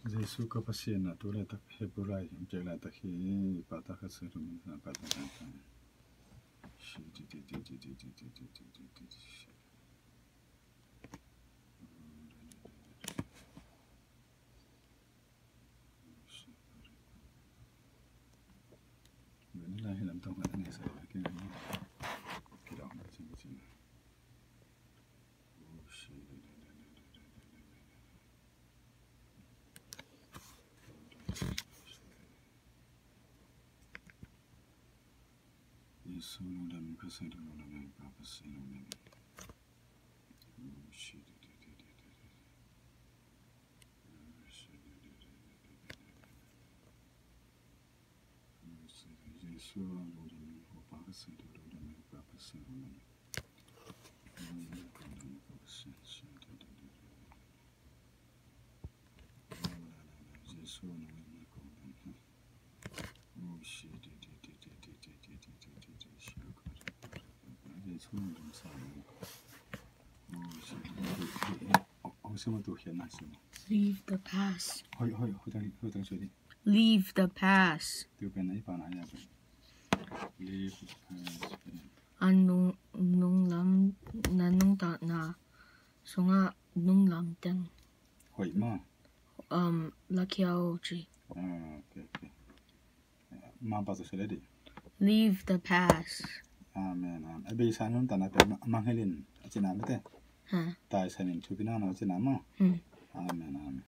Jesuh ka Pasian na tu le tak HEBRU lai je la tak hi pata ka seru na pata ka ta Ini lah dalam tempat ini saya lagi ni kita nak sini. Jesuh dalam kasih dalam apa sih dalam Jesuh dalam apa kasih dalam apa sih dalam Jesuh Leave the past. Leave the past. Nung ta na sunga nung lam teng. Lakiao ji. Leave the past. Amen. Abeisate nun tanah manghelin. Cina mete. Tai sanin tu bina na cina ma. Amen.